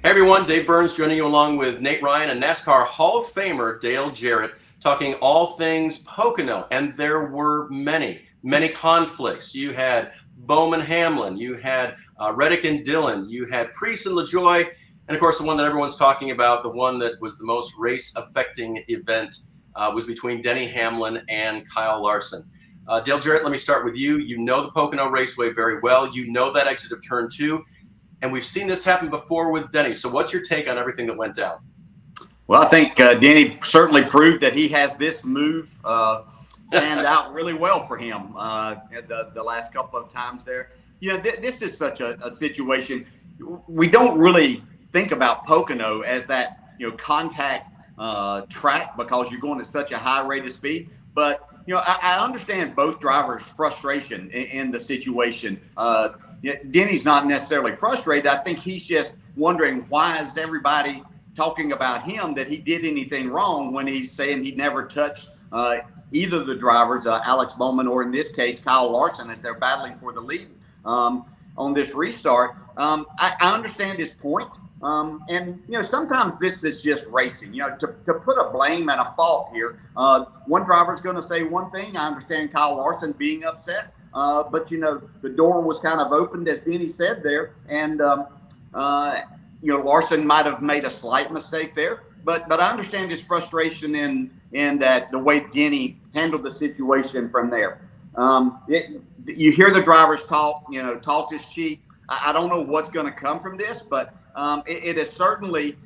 Hey everyone, Dave Burns joining you along with Nate Ryan and NASCAR Hall of Famer Dale Jarrett, talking all things Pocono. And there were many conflicts. You had Bowman Hamlin, you had Reddick and Dillon, you had Priest and LaJoie, and of course the one that everyone's talking about, the one that was the most race-affecting event, was between Denny Hamlin and Kyle Larson. Dale Jarrett, let me start with you. You know the Pocono Raceway very well. You know that exit of turn 2. And we've seen this happen before with Denny. So what's your take on everything that went down? Well, I think Denny certainly proved that he has this move stand out really well for him the last couple of times there. You know, this is such a situation. We don't really think about Pocono as that, contact track because you're going at such a high rate of speed. But, I understand both drivers' frustration in the situation. Denny's not necessarily frustrated. I think he's just wondering, why is everybody talking about him, that he did anything wrong, when he's saying he never touched either of the drivers, Alex Bowman, or in this case, Kyle Larson, as they're battling for the lead on this restart. I understand his point. And, sometimes this is just racing. To put a blame and a fault here, one driver's going to say one thing. I understand Kyle Larson being upset. But, the door was kind of opened, as Denny said there. And, Larson might have made a slight mistake there. But I understand his frustration in that the way Denny handled the situation from there. You hear the drivers talk, talk is cheap. I don't know what's going to come from this, but it is certainly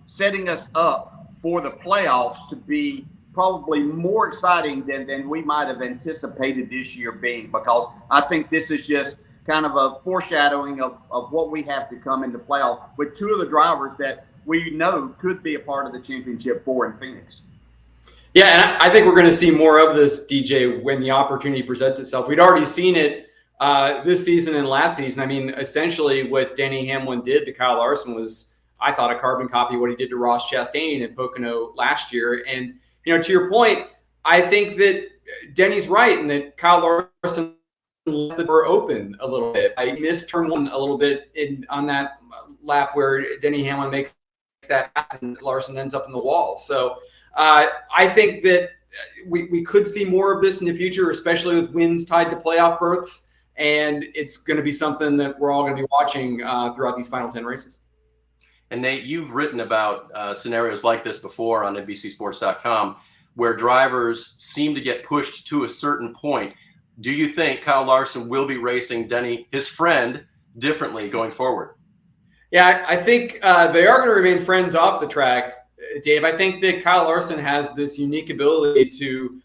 setting us up for the playoffs to be probably more exciting than we might have anticipated this year being, because I think this is just kind of a foreshadowing of what we have to come in the playoff with two of the drivers that we know could be a part of the championship four in Phoenix. Yeah, and I think we're going to see more of this, DJ, when the opportunity presents itself. We'd already seen it this season and last season. I mean, essentially what Denny Hamlin did to Kyle Larson was, I thought, a carbon copy of what he did to Ross Chastain in Pocono last year. And to your point, I think that Denny's right and that Kyle Larson left the door open a little bit. I missed turn 1 a little bit on that lap where Denny Hamlin makes that pass and Larson ends up in the wall. So I think that we could see more of this in the future, especially with wins tied to playoff berths. And it's going to be something that we're all going to be watching throughout these final 10 races. And Nate, you've written about scenarios like this before on NBCSports.com, where drivers seem to get pushed to a certain point. Do you think Kyle Larson will be racing Denny, his friend, differently going forward? Yeah, I think they are going to remain friends off the track, Dave. I think that Kyle Larson has this unique ability to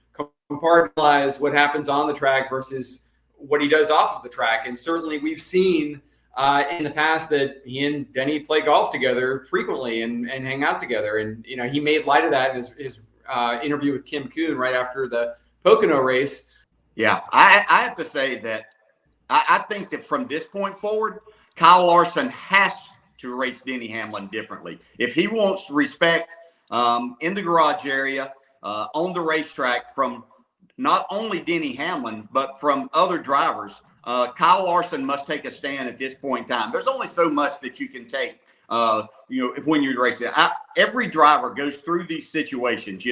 compartmentalize what happens on the track versus what he does off of the track. And certainly we've seen in the past that he and Denny play golf together frequently and hang out together. And, he made light of that in his interview with Kim Kuhn right after the Pocono race. Yeah, I have to say that I think that from this point forward, Kyle Larson has to race Denny Hamlin differently. If he wants respect in the garage area, on the racetrack, from not only Denny Hamlin, but from other drivers, Kyle Larson must take a stand at this point in time. There's only so much that you can take, when you're racing. Every driver goes through these situations.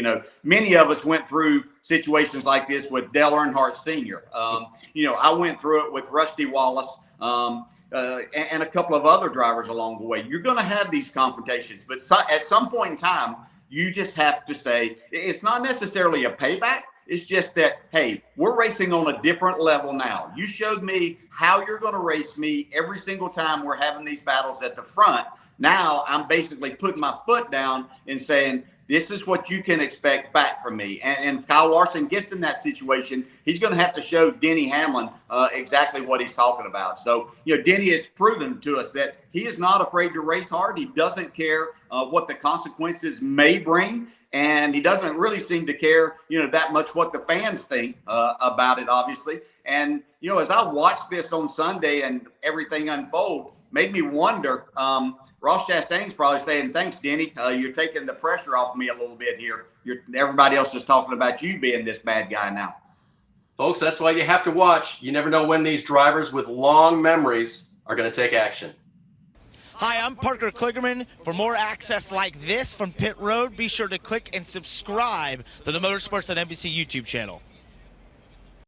Many of us went through situations like this with Dale Earnhardt Sr. I went through it with Rusty Wallace and a couple of other drivers along the way. You're going to have these confrontations, but at some point in time, you just have to say, it's not necessarily a payback. It's just that, hey, we're racing on a different level now. You showed me how you're going to race me every single time we're having these battles at the front. Now I'm basically putting my foot down and saying, this is what you can expect back from me. And if Kyle Larson gets in that situation, he's going to have to show Denny Hamlin exactly what he's talking about. So, Denny has proven to us that he is not afraid to race hard. He doesn't care what the consequences may bring. And he doesn't really seem to care, that much what the fans think about it, obviously. And, as I watched this on Sunday and everything unfold, made me wonder, Ross Chastain's probably saying, thanks, Denny. You're taking the pressure off me a little bit here. Everybody else is talking about you being this bad guy now. Folks, that's why you have to watch. You never know when these drivers with long memories are going to take action. Hi, I'm Parker Kligerman. For more access like this from Pit Road, be sure to click and subscribe to the Motorsports on NBC YouTube channel.